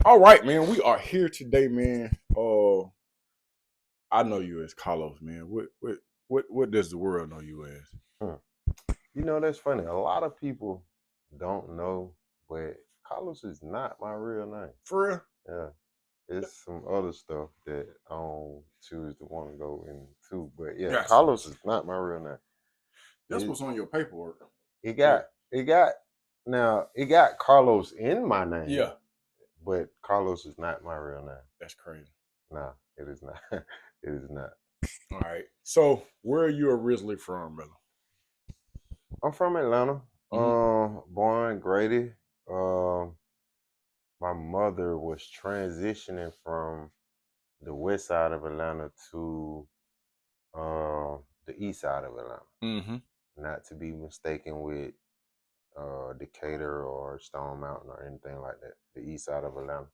All right, man. We are here today, man. I know you as Carlos, man. What does the world know you as? You know, that's funny. A lot of people don't know, but Carlos is not my real name. For real? Yeah. It's some other stuff that I don't choose to want to go into. But yeah, Gotcha. Carlos is not my real name. That's what's on your paperwork. It got Carlos in my name. Yeah. But Carlos is not my real name. That's crazy. No, it is not. It is not. All right. So where are you originally from, brother? I'm from Atlanta. Born Grady. My mother was transitioning from the west side of Atlanta to the east side of Atlanta. Mm-hmm. Not to be mistaken with Decatur or Stone Mountain or anything like that. The east side of Atlanta,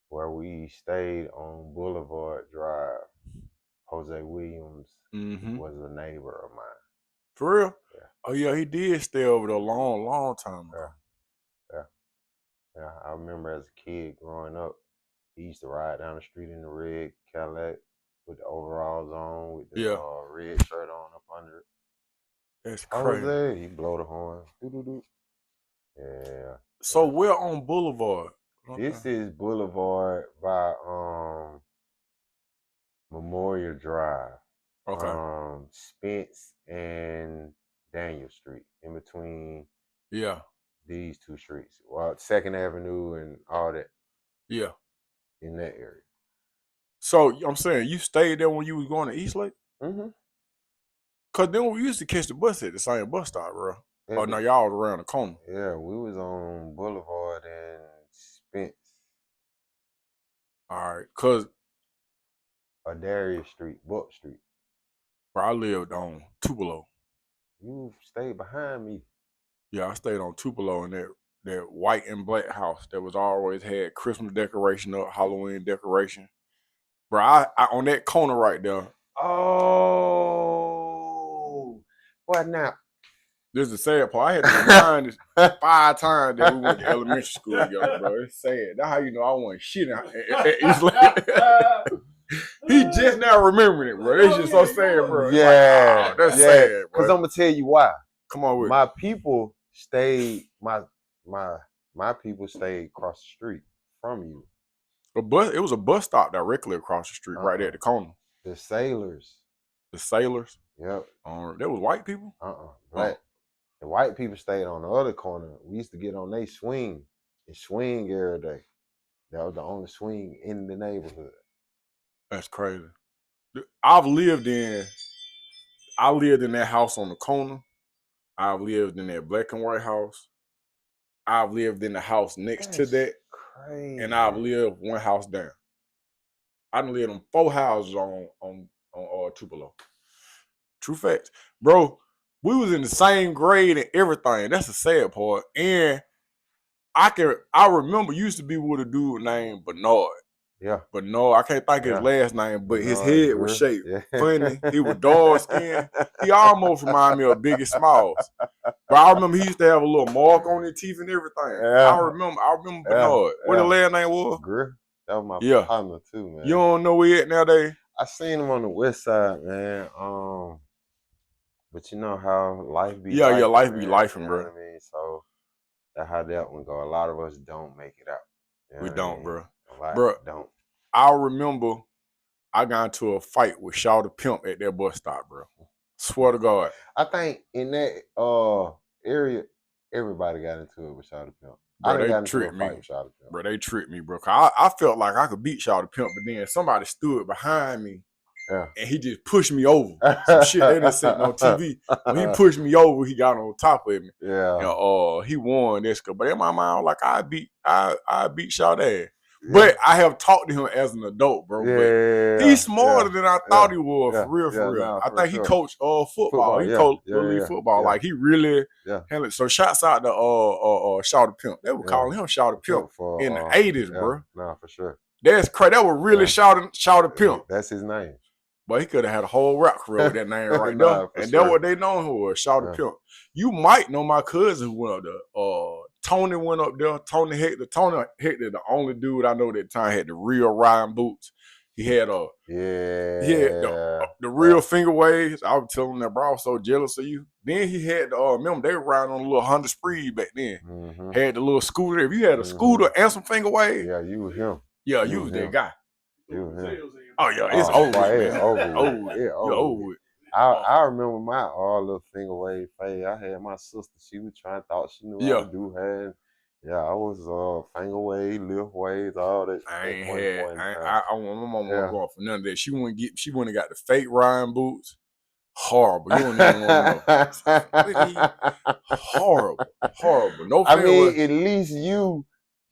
where we stayed on Boulevard Drive. Jose Williams was a neighbor of mine. For real? Yeah. Oh yeah, he did stay over there a long time ago. Yeah. I remember as a kid growing up, he used to ride down the street in the red Cadillac with the overalls on, with the red shirt on up under it. That's crazy. Jose, he blow the horn. Doo-doo-doo. Yeah. So we're on Boulevard. This is Boulevard by Memorial Drive. Okay. Spence and Daniel Street, in between these two streets. Well, 2nd Avenue and all that. Yeah. In that area. So I'm saying you stayed there when you was going to Eastlake? Mm-hmm. Cause then we used to catch the bus at the same bus stop, bro. Oh no, y'all was around the corner. Yeah, we was on Boulevard and Spence. All right, cause Darius Street, Buck Street. Bro, I lived on Tupelo. You stayed behind me. Yeah, I stayed on Tupelo in that white and black house that was always had Christmas decoration up, Halloween decoration. Bro, I on that corner right there. Oh, what now? This is the sad part. I had to remind this 5 times that we went to elementary school together, bro. It's sad. That's how you know I wasn't shit at Eastlake. He just now remembering it, bro. It's just so sad, bro. Yeah, like, that's sad, bro. Because I'm gonna tell you why. Come on with my people stayed. My people stayed across the street from you. It was a bus stop directly across the street, right at the corner. The Sailors. The Sailors. Yep. There was white people. Black. The white people stayed on the other corner. We used to get on they swing and swing every day. That was the only swing in the neighborhood. That's crazy. I lived in that house on the corner. I've lived in that black and white house. I've lived in the house next to that. Crazy. And I've lived one house down. I done lived on 4 houses on Tupelo. True facts. Bro, we was in the same grade and everything. That's the sad part. And I remember used to be with a dude named Bernard. Yeah. But no, I can't think of his last name, but his head was shaped funny. He was dark skinned. He almost reminded me of Biggie Smalls. But I remember he used to have a little mark on his teeth and everything. Yeah. I remember Bernard. What the last name was? Griff. That was my partner too, man. You don't know where he at nowadays? I seen him on the west side, man. But you know how life be life be lifing, bro. You know what I mean? So that's how that one go. A lot of us don't make it out. You know we don't, bro. Bro, don't. I remember I got into a fight with Shawty Pimp at that bus stop, bro. Swear to God. I think in that area, everybody got into it with Shawty Pimp. Bro, they tricked me. Bro, they tricked me, bro. I felt like I could beat Shawty Pimp, but then somebody stood behind me. Yeah. And he just pushed me over. Some shit they done sitting on TV. When he pushed me over, he got on top of me. Yeah. And, he won this. But in my mind, I was like, I beat Shawty ass. Yeah. But I have talked to him as an adult, bro. Yeah, but he's smarter than I thought he was, for real. No, I think he coached football. He coached league football. Like he really handled. So shouts out to Shawty Pimp. They were calling him Shawty Pimp in the 80s, bro. Nah, for sure. That's crazy. That was really Shawty Pimp. That's his name. But he could have had a whole rap career with that name right now. And that's what they know him for, Shawty Pimp. You might know my cousin who went up to Tony went up there. Tony Hector, the only dude I know that time had the real riding boots. He had the real finger waves. I was telling him that, bro, I was so jealous of you. Then he had remember they were riding on a little Honda Spree back then. Mm-hmm. Had the little scooter. If you had a scooter and some finger waves, yeah, you was him. Yeah, you was that guy. You was him. Oh yeah, it's over. It's over. I remember my little finger wave phase. I had my sister. She was thought she knew how to do her. Yeah, I was finger wave, lift waves, all that. I want my mama wasn't going for none of that. She wouldn't got the fake riding boots. Horrible. You don't even want to know. Horrible. No. I mean, at least you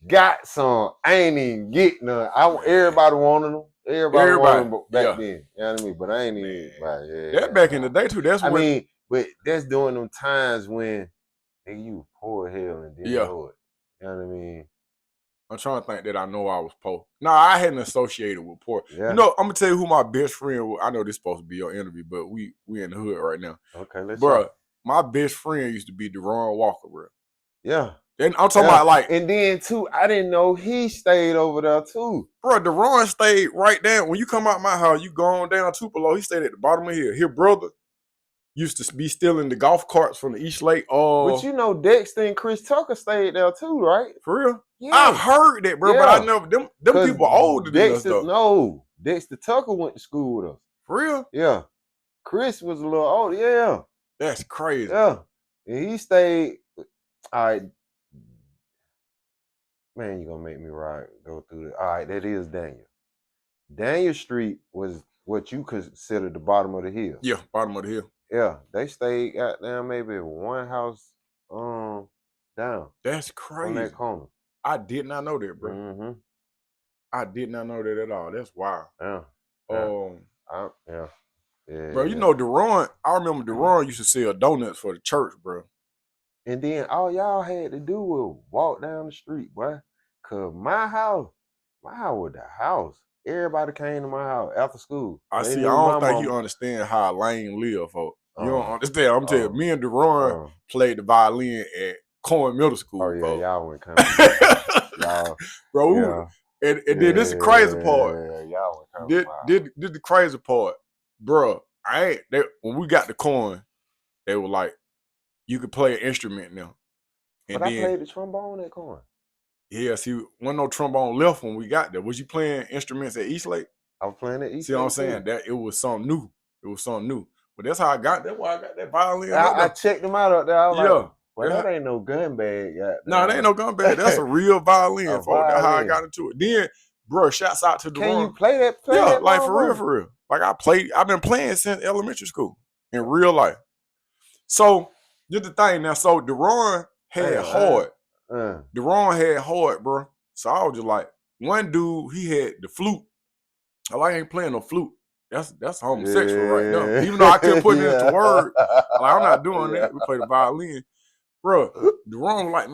got some. I ain't even get none. Everybody wanted them. Everybody wanted them back then. You know what I mean? But I ain't even. That back in the day too. That's but that's during them times when you poor as hell and didn't know it. You know what I mean? I'm trying to think that I know I was poor. No, I hadn't associated with poor. Yeah. You know, I'm gonna tell you who my best friend was. I know this is supposed to be your interview, but we in the hood right now. Okay, let's bro. My best friend used to be Deron Walker, bro. Yeah. And I'm talking about like, and then too, I didn't know he stayed over there too. Bro, Deron stayed right down. When you come out my house, you go on down Tupelo. He stayed at the bottom of the hill. His brother used to be stealing the golf carts from the East Lake. But you know, Dexter and Chris Tucker stayed there too, right? For real? Yeah. I heard that, bro, but I never, them people older than us, though. No, Dexter Tucker went to school with us. For real? Yeah. Chris was a little older, yeah. That's crazy. Yeah. And he stayed, all right. Man, you're going to make me go through it. All right, that is Daniel. Daniel Street was what you consider the bottom of the hill. Yeah, bottom of the hill. Yeah, they stayed down maybe one house down. That's crazy. On that corner. I did not know that, bro. Mm-hmm. I did not know that at all. That's wild. Yeah. Bro, you know Deron, I remember Deron used to sell donuts for the church, bro. And then all y'all had to do was walk down the street, boy. Cause my house was the house. Everybody came to my house after school. I don't think you understand how Lane live, folks. You don't understand. I'm telling you, me and Deron played the violin at Cohen Middle School. Oh, yeah, folks. y'all went coming. Y'all. Bro, and then this is the crazy part. Yeah, y'all went coming. Did the crazy part. Bro, when we got the Cohen, they were like, you could play an instrument now. And but I played the trombone at Cohen. Yeah, see, wasn't no trombone left when we got there. Was you playing instruments at Eastlake? I was playing at Eastlake. See what I'm saying? That it was something new. But that's how I got. That's why I got that violin. I checked them out up there. I was like, well, that ain't no gun bag. No, that ain't no gun bag. That's a real violin. That's how I got into it. Then, bro, shouts out to Deron. Can you play that? Yeah, like for real. Like I've been playing since elementary school in real life. So, just the thing now. So Deron had hard. Deron had hard, bro. So I was just like, one dude, he had the flute. I ain't playing no flute. That's homosexual right now. Even though I couldn't put it into words, I'm not doing that. We play the violin, bro. Deron was like,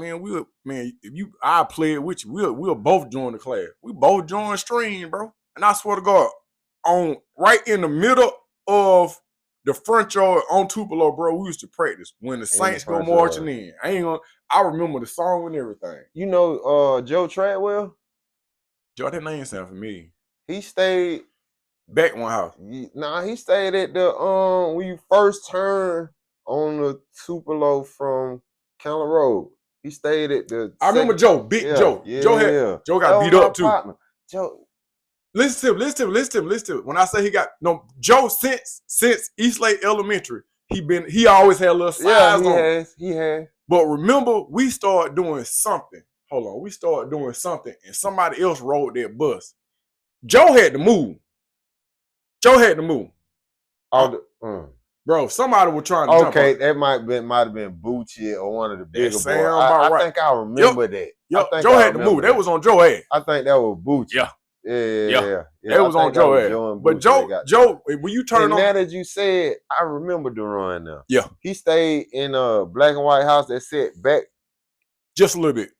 if I play it with you, we'll both join the class. We both join stream, bro. And I swear to God, right in the middle of the front yard on Tupelo, bro, we used to practice when the Saints go marching in. I remember the song and everything. You know Joe Treadwell? Joe, that name sound familiar. He stayed back one house. He stayed at the when you first turn on the Tupelo from County Road. He stayed at the. I remember Joe, Joe. Yeah, Joe got beat up too. Partner. Joe. Listen to him. When I say Joe since Eastlake Elementary, he always had a little size on. He has. But remember, we started doing something. Hold on, we started doing something, and somebody else rode that bus. Joe had to move. Bro, somebody was trying to jump. Okay, that might have been Bucci or one of the bigger boys. I think I remember that. Joe had to move. That was on Joe ass. I think that was Bucci. Yeah. That was on Joe ass. But Joe, when you turn on, now that you said, I remember Deron now. Yeah, he stayed in a black and white house that set back just a little bit.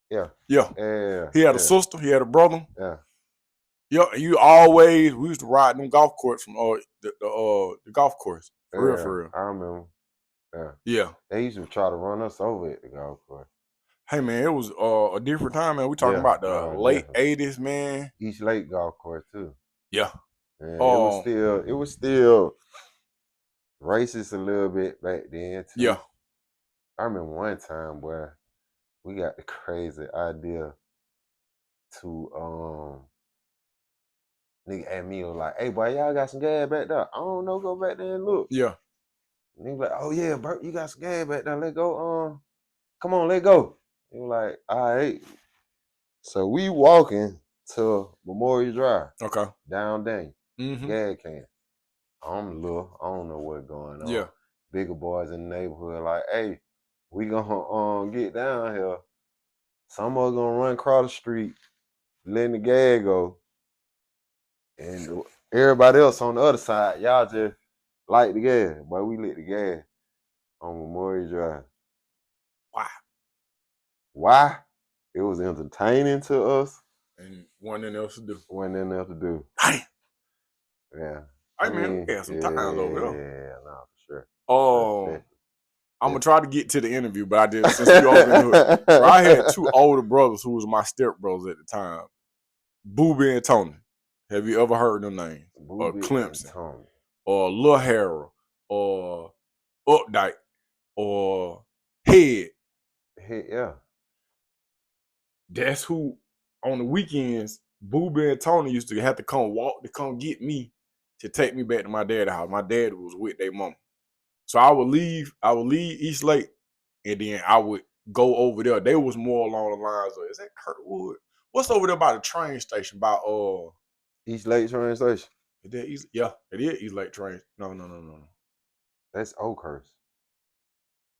Yeah. He had a sister. He had a brother. Yeah. We used to ride them golf courts from the golf course. For real. I remember. Yeah. They used to try to run us over at the golf course. Hey man, it was a different time, man. We talking about the late definitely. 80s, man. East Lake Golf Course too. Yeah. It was still racist a little bit back then too. Yeah. I remember one time where we got the crazy idea to nigga and me was like, hey boy, y'all got some gas back there? I don't know, go back there and look. Yeah. Nigga like, oh yeah, Burke, you got some gas back there. Let's go. Come on, let's go. He was like, all right. So we walking to Memorial Drive. Okay. Down there. Mm-hmm. Gas can. I'm little. I don't know what's going on. Yeah. Bigger boys in the neighborhood like, hey, we gonna get down here. Some of us gonna run across the street, letting the gas go. And everybody else on the other side, y'all just light the gas. But we lit the gas on Memorial Drive. Why? It was entertaining to us. And wasn't nothing else to do. Wasn't nothing else to do. Damn. Yeah. Hey man, we had some times over there. Yeah, no, for sure. I'm gonna try to get to the interview, but I did since we over it. Bro, I had two older brothers who was my stepbrothers at the time. Booby and Tony. Have you ever heard them names? Or Clemson. Or Lil Harold. Or Updike. Or Head. Yeah. That's who on the weekends, Booby and Tony used to have to come walk to come get me to take me back to my dad's house. My dad was with their mama. So I would leave East Lake, and then I would go over there. They was more along the lines of, is that Kirkwood? What's over there by the train station? By East Lake train station. Is that East? Yeah, it is East Lake train. No. That's Oakhurst.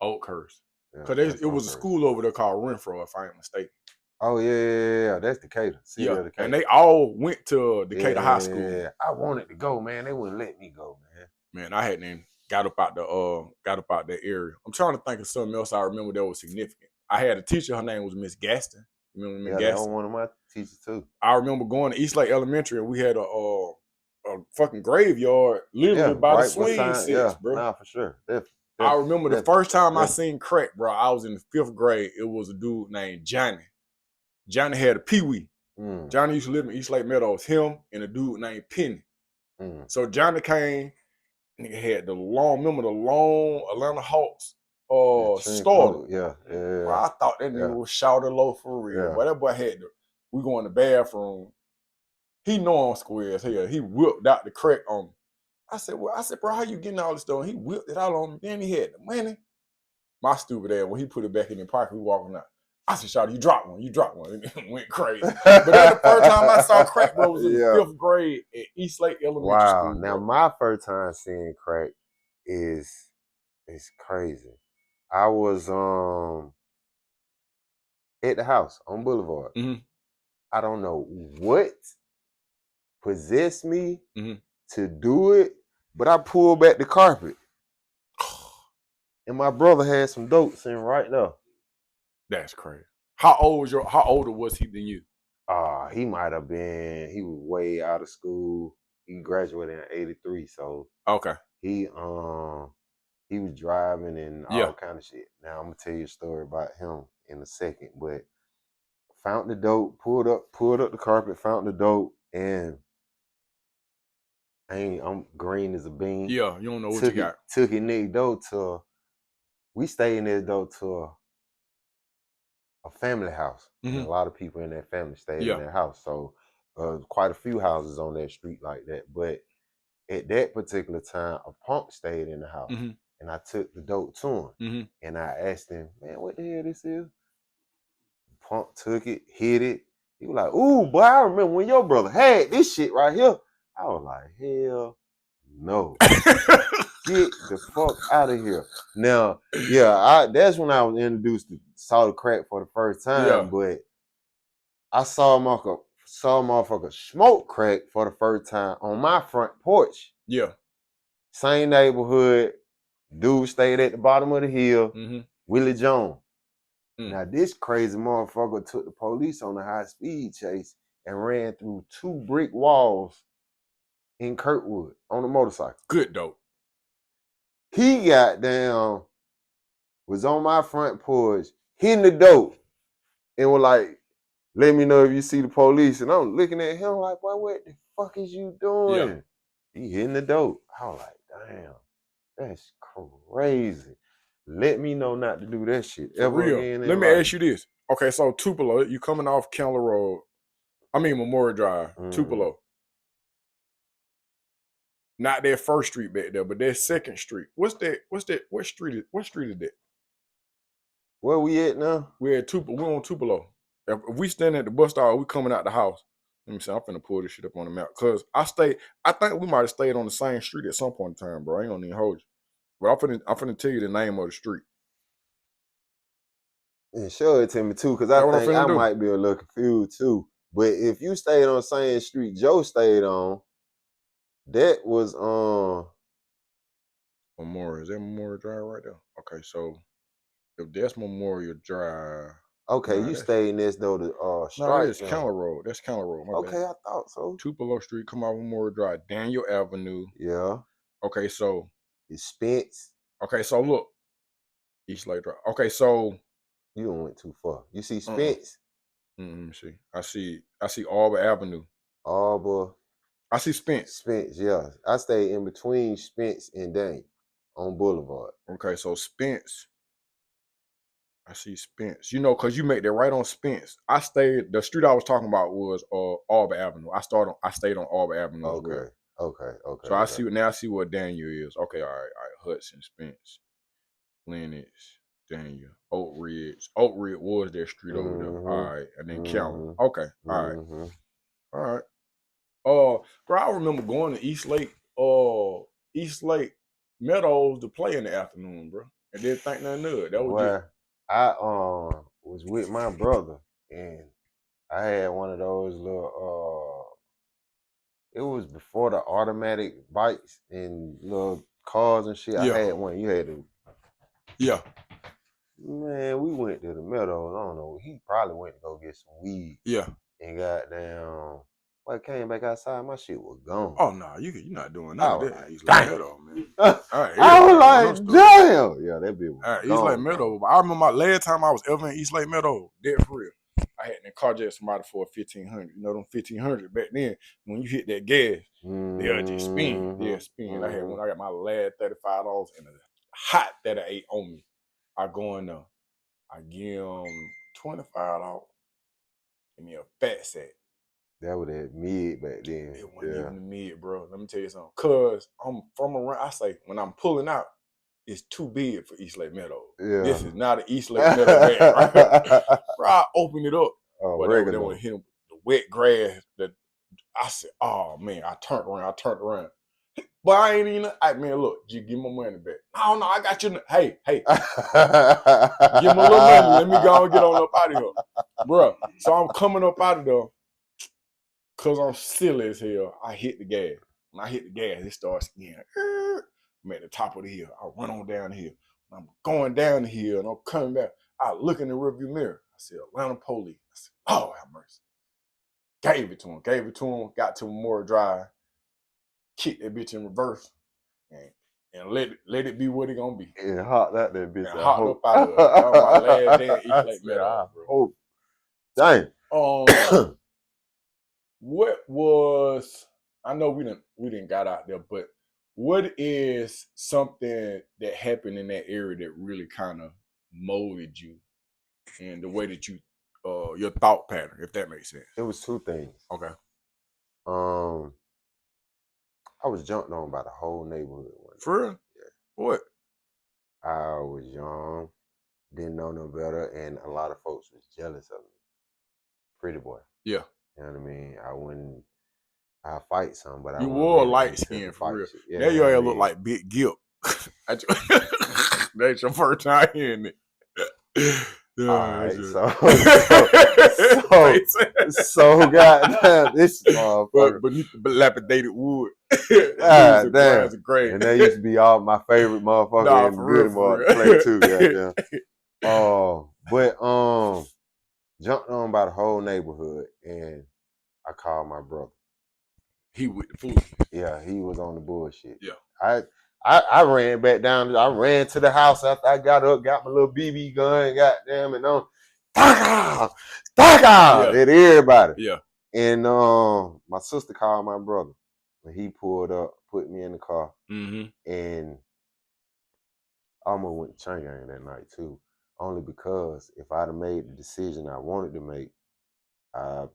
Oakhurst. Because it was a school over there called Renfro, if I ain't mistaken. Oh yeah. That's Decatur. Decatur. And they all went to Decatur High School. Yeah, I wanted to go, man. They wouldn't let me go, man. Man, I hadn't got up out that area. I'm trying to think of something else I remember that was significant. I had a teacher, her name was Miss Gaston. You remember Miss Gaston? Yeah, that was one of my teachers too. I remember going to East Lake Elementary and we had a fucking graveyard literally by the swing sets, bro. Nah, for sure. Definitely. I remember the first time I seen crack, bro. I was in the 5th grade. It was a dude named Johnny. Johnny had a Pee-wee. Johnny used to live in East Lake Meadows. Him and a dude named Penny. So Johnny came. Nigga had the long Atlanta Hawks starter. Yeah. Bro, I thought that nigga was shouted low for real. But that boy had we go in the bathroom. He know I'm square as hell. He whipped out the crack on me. I said, bro, how you getting all this stuff? And he whipped it out on me. Then he had the money. My stupid ass, when he put it back in the pocket, we walking out. I said, "Shawty, you dropped one. And it went crazy." But that's the first time I saw crack, bro, was in the 5th grade at East Lake Elementary School. Bro. Now my first time seeing crack is crazy. I was at the house on Boulevard. Mm-hmm. I don't know what possessed me to do it, but I pulled back the carpet. And my brother had some dope sitting right there. That's crazy. How older was he than you? He might have been, he was way out of school. He graduated in 83, so okay. He was driving and all kind of shit. Now I'm gonna tell you a story about him in a second, but found the dope, pulled up the carpet, found the dope, and I'm green as a bean. Yeah, you don't know what you got. Took it next door to, we stayed in this door to a family house. And a lot of people in that family stayed in their house. So quite a few houses on that street like that. But at that particular time, a punk stayed in the house. And I took the dope to him. And I asked him, man, what the hell this is? Punk took it, hit it. He was like, ooh, boy, I remember when your brother had this shit right here. I was like, hell no. Get the fuck out of here. Now, that's when I was introduced to solid crack for the first time, but I saw a motherfucker smoke crack for the first time on my front porch. Yeah. Same neighborhood. Dude stayed at the bottom of the hill. Willie Jones. Now, this crazy motherfucker took the police on a high-speed chase and ran through 2 brick walls in Kirkwood on a motorcycle. Good dope. He got down, was on my front porch, hitting the dope. and was like, let me know if you see the police. And I'm looking at him like, boy, what the fuck is you doing? Yeah. He hitting the dope. I was like, damn, that's crazy. Let me know not to do that shit For ever real. again. Let me ask you this. Okay, so Tupelo, you coming off Keller Road. I mean Memorial Drive, Tupelo. Not that first street back there, but that second street. What street is that? Where we at now? We're on Tupelo. If we standing at the bus stop, we coming out the house. Let me see. I'm finna pull this shit up on the map. Cause I think we might have stayed on the same street at some point in time, bro. I ain't gonna even hold you. But I'm finna tell you the name of the street. And show it to me too, because I think I might be a little confused too. But if you stayed on the same street Joe stayed on, that was Memorial. Is that Memorial Drive right there? Okay, so if that's Memorial Drive. Okay, you stayed in this though the strike. No, that's Keller Road. That's Keller Road. My bad. I thought so. Tupelo Street, come out Memorial Drive, Daniel Avenue. Yeah. Okay, so it's Spence. Okay, so look, East Lake Drive. Okay, so you don't went too far. You see Spence? Let me see. I see Arbor Avenue. Arbor. I see Spence. Spence, yeah. I stayed in between Spence and Dane on Boulevard. Okay, so Spence. I see Spence. You know, because you made that right on Spence. The street I was talking about was Arbor Avenue. I stayed on Arbor Avenue as well. Okay. So I see what Daniel is. Okay, all right. Hudson, Spence, Lennox, Daniel, Oak Ridge. Oak Ridge was their street over there. All right. And then Calvin. Okay. All right. All right. Bro, I remember going to East Lake Meadows to play in the afternoon, bro. And didn't think nothing of it. That was it. I was with my brother and I had one of those little it was before the automatic bikes and little cars and shit. Yeah. I had one. You had to. Yeah. Man, we went to the Meadows. I don't know. He probably went to go get some weed. Yeah. And goddamn, when I came back outside, my shit was gone. Oh no, you're not doing none of that. East Lake Meadows, man. I was like, damn. Yeah, that bitch was East Lake Meadows. I remember my last time I was ever in East Lake Meadows, dead for real. I had to carjack somebody for a 1500. You know them 1500 back then. When you hit that gas, they'll just spin. Yeah, spin. I got my last $35 and a hot 38 on me. I go in there. I give them $25. Give me a fat sack. That was that mid back then. It wasn't even the mid, bro. Let me tell you something. Cause I'm from around. I say when I'm pulling out, it's too big for East Lake Meadows. Yeah. This is not an East Lake Meadow bag. Right? Bro, I opened it up. Oh, but they want to hit him the wet grass. I said, oh man, I turned around. But I ain't even. Man, look, you give my money back. No, I got you. Hey, give me a little money. Let me go and get on up out of here, bro. So I'm coming up out of there. Cause I'm silly as hell. I hit the gas. When I hit the gas, it starts again. I'm at the top of the hill. I run on down the hill. I'm going down the hill and I'm coming back. I look in the rearview mirror. I said, Atlanta police. I said, oh, have mercy. Gave it to him. Got to Memorial Drive. Kicked that bitch in reverse. And let it be what it gonna be. And hopped out that bitch. And hopped up out of it. That was my last day at East Lake Meadows, bro. Dang. What was, I know we didn't got out there, but what is something that happened in that area that really kind of molded you and the way that you your thought pattern, if that makes sense? It was two things. Okay. I was jumped on by the whole neighborhood one day. For real? Yeah. What? I was young, didn't know no better, and a lot of folks was jealous of me. Pretty boy. Yeah. You know what I mean? I fight some, but you wore light skin for real. Yeah, now your hair look like Big Gip. That's your first time hearing it. All right, so goddamn, this motherfucker beneath the dilapidated wood. God damn, and that used to be all my favorite motherfucker in the good play too. Goddamn. But jumped on by the whole neighborhood, and I called my brother. He with the food. Yeah, he was on the bullshit. Yeah. I ran back down. I ran to the house after I got up, got my little BB gun, goddamn, and at everybody. Yeah. And my sister called my brother, and he pulled up, put me in the car, and I almost went to chain gang that night too. Only because if I'd have made the decision I wanted to make, I'd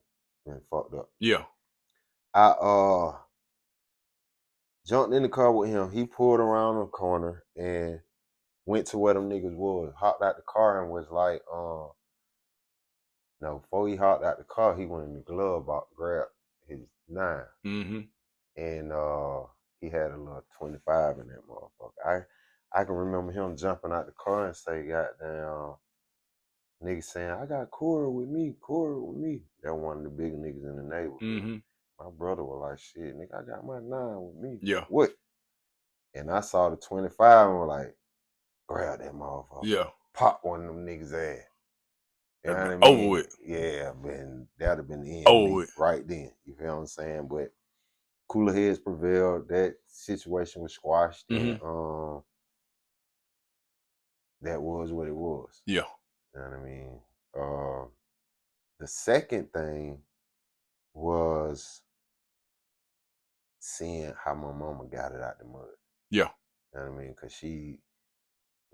been fucked up. Yeah. I jumped in the car with him. He pulled around the corner and went to where them niggas was. Hopped out the car and was like, no, before he hopped out the car, he went in the glove box, grabbed his 9. And he had a little 25 in that motherfucker. I can remember him jumping out the car and say, goddamn, niggas saying, I got Corey with me. That one of the bigger niggas in the neighborhood. My brother was like, shit, nigga, I got my 9 with me. Yeah. What? And I saw the 25 and was like, grab that motherfucker. Yeah. Pop one of them niggas' ass. You know what I mean? Over with. Yeah, man, that'd have been the end over with. Right then. You feel what I'm saying? But cooler heads prevailed. That situation was squashed, and that was what it was. Yeah. You know what I mean? The second thing was seeing how my mama got it out the mud. Yeah. You know what I mean? Because she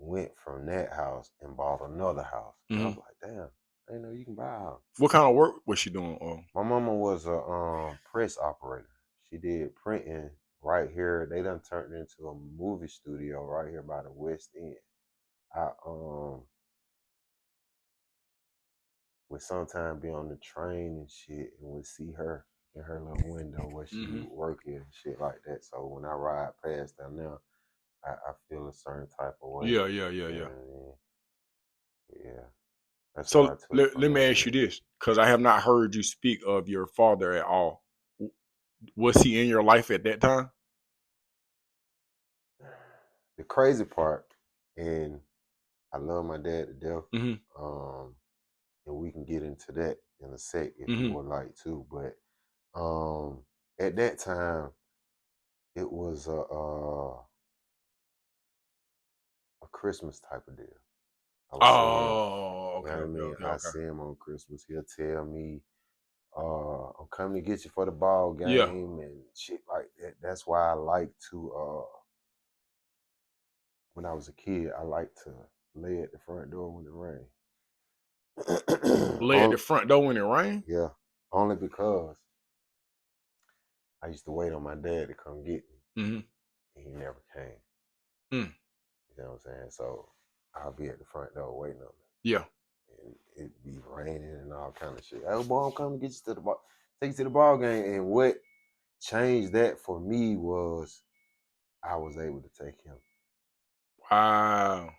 went from that house and bought another house. And I was like, damn, I didn't know you can buy a house. What kind of work was she doing? My mama was a press operator. She did printing right here. They done turned it into a movie studio right here by the West End. I would sometimes be on the train and shit and would see her in her little window where she would work at and shit like that. So when I ride past down there, I feel a certain type of way. Yeah. That's so let me ask you this, because I have not heard you speak of your father at all. Was he in your life at that time? The crazy part, and I love my dad to death, and we can get into that in a sec if you would like to. But at that time, it was a Christmas type of deal. Okay. You know what I mean? I see him on Christmas. He'll tell me, I'm coming to get you for the ball game and shit like that. That's why I like to, when I was a kid, I like to lay at the front door when it rained. Lay at the front door when it rained? Yeah, only because I used to wait on my dad to come get me, and he never came. You know what I'm saying? So I'll be at the front door waiting on him. Yeah. And it'd be raining and all kind of shit. Oh, boy, I'm coming to get you to the ball, take you to the ball game. And what changed that for me was I was able to take him. Wow.